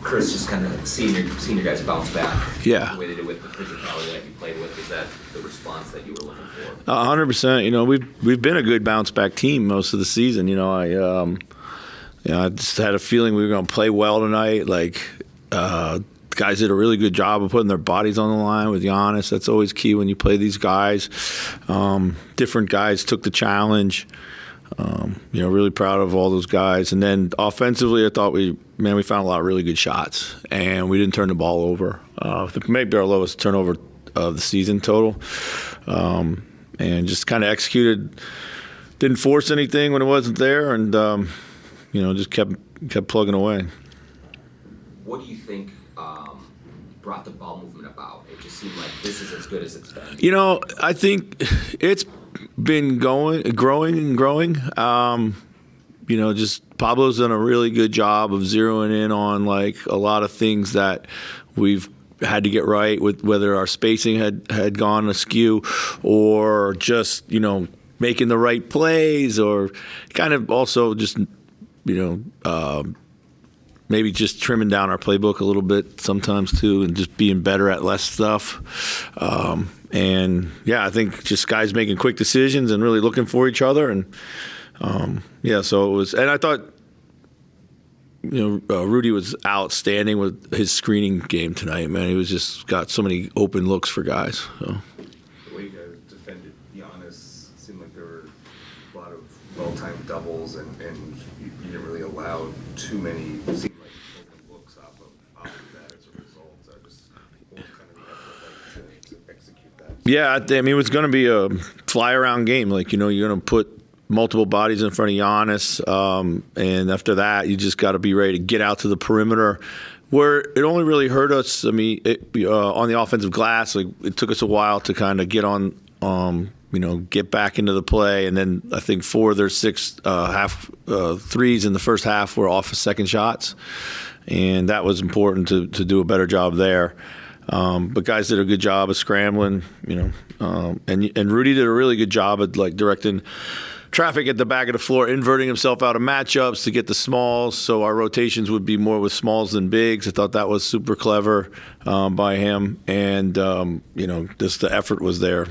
Chris, just kind of seeing your guys bounce back. Yeah. The way they did with the physicality that you played with, is that the response that you were looking for? 100%. You know, we've been a good bounce back team most of the season. You know, I just had a feeling we were going to play well tonight. Like, guys did a really good job of putting their bodies on the line with Giannis. That's always key when you play these guys. Different guys took the challenge. You know, really proud of all those guys. And then offensively, I thought we found a lot of really good shots, and we didn't turn the ball over. Maybe our lowest turnover of the season total. And just kind of executed. Didn't force anything when it wasn't there, and you know, just kept plugging away. What do you think brought the ball movement about? It just seemed like this is as good as it's been. You know, I think it's been growing. You know, just Pablo's done a really good job of zeroing in on like a lot of things that we've had to get right with, whether our spacing had gone askew, or just, you know, making the right plays, or kind of also just, you know, maybe just trimming down our playbook a little bit sometimes too, and just being better at less stuff. And yeah, I think just guys making quick decisions and really looking for each other. And yeah, so it was, and I thought, you know, Rudy was outstanding with his screening game tonight, man. He was just got so many open looks for guys. So. The way you guys defended Giannis, it seemed like there were a lot of well-timed doubles, and you didn't really allow too many, seemed like open looks off of that as a result. So just what was kind of the effort like to execute that? Yeah, I mean, it was going to be a fly-around game. Like, you know, you're going to put multiple bodies in front of Giannis, and after that, you just got to be ready to get out to the perimeter. Where it only really hurt us, I mean, on the offensive glass, like it took us a while to kind of get on, you know, get back into the play, and then I think 4 of their 6 threes in the first half were off of second shots, and that was important to do a better job there. But guys did a good job of scrambling, you know, and Rudy did a really good job at like directing traffic at the back of the floor, inverting himself out of matchups to get the smalls, so our rotations would be more with smalls than bigs. I thought that was super clever by him, and you know, just the effort was there.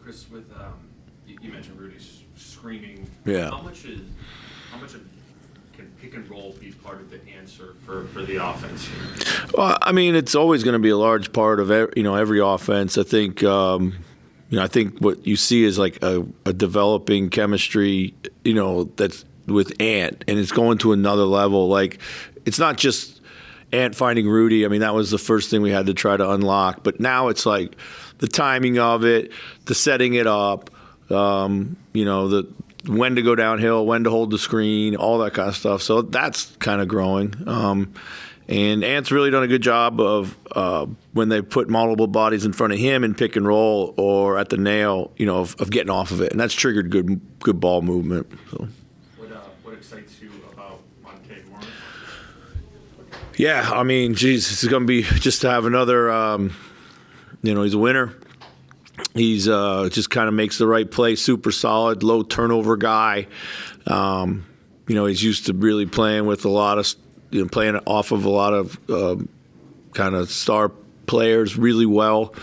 Chris, with you mentioned Rudy's screening. Yeah. How much can pick and roll be part of the answer for the offense here? Well, I mean, it's always going to be a large part of every offense. I think. You know, I think what you see is like a developing chemistry, you know, that's with Ant, and it's going to another level. Like, it's not just Ant finding Rudy. I mean, that was the first thing we had to try to unlock. But now it's like the timing of it, the setting it up, you know, the when to go downhill, when to hold the screen, all that kind of stuff. So that's kind of growing. And Ant's really done a good job of when they put multiple bodies in front of him in pick and roll or at the nail, you know, of getting off of it, and that's triggered good ball movement. So. What excites you about Monte more? Yeah, I mean, geez, it's going to be just to have another. You know, he's a winner. He's just kind of makes the right play, super solid, low turnover guy. You know, he's used to really playing with a lot of. You know, playing off of a lot of kind of star players really well.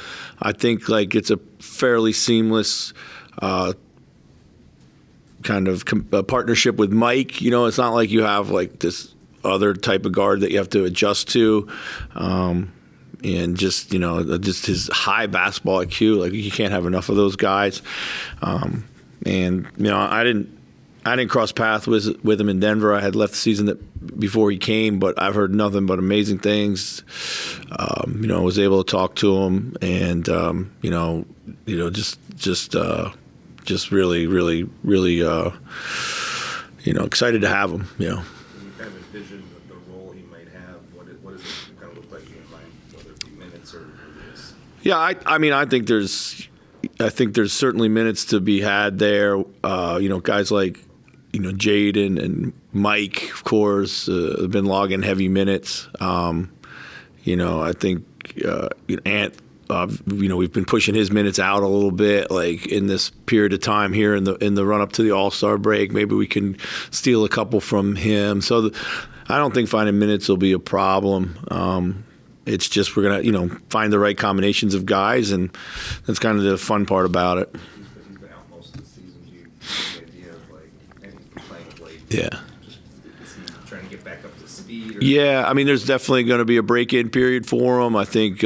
I think like it's a fairly seamless kind of partnership with Mike. You know, it's not like you have like this other type of guard that you have to adjust to. And just, you know, just his high basketball IQ. Like, you can't have enough of those guys. And, you know, I didn't cross paths with him in Denver. I had left the season before he came, but I've heard nothing but amazing things. You know, I was able to talk to him, and just really, you know, excited to have him. You know. When you kind of envision the role he might have, what does it kind of look like in your mind, whether it be minutes or this? Yeah, I mean, I think there's certainly minutes to be had there. You know, guys like, you know, Jaden and Mike, of course, have been logging heavy minutes. You know, I think Ant, you know, we've been pushing his minutes out a little bit, like in this period of time here in the run up to the All-Star break. Maybe we can steal a couple from him. So I don't think finding minutes will be a problem. It's just we're gonna, find the right combinations of guys, and that's kind of the fun part about it. He's been out most of the season. Do you have any idea of and he's been playing of late? Yeah. Just, is he trying to get back up to speed? Or? Yeah, I mean, there's definitely going to be a break-in period for him. I think,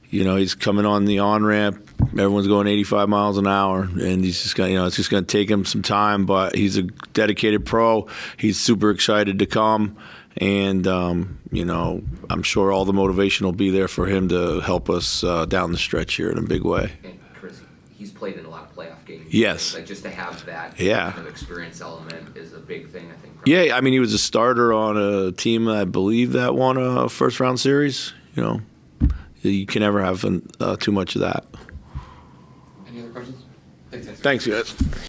he's coming on the on-ramp. Everyone's going 85 miles an hour, and he's just going, it's just going to take him some time. But he's a dedicated pro. He's super excited to come, and I'm sure all the motivation will be there for him to help us down the stretch here in a big way. And Chris, he's played in a lot of playoff games. Yes. Like just to have that Yeah. kind of experience element is a big thing, I think. Yeah, I mean, he was a starter on a team, I believe, that won a first-round series. You can never have too much of that. Any other questions? Thanks, guys.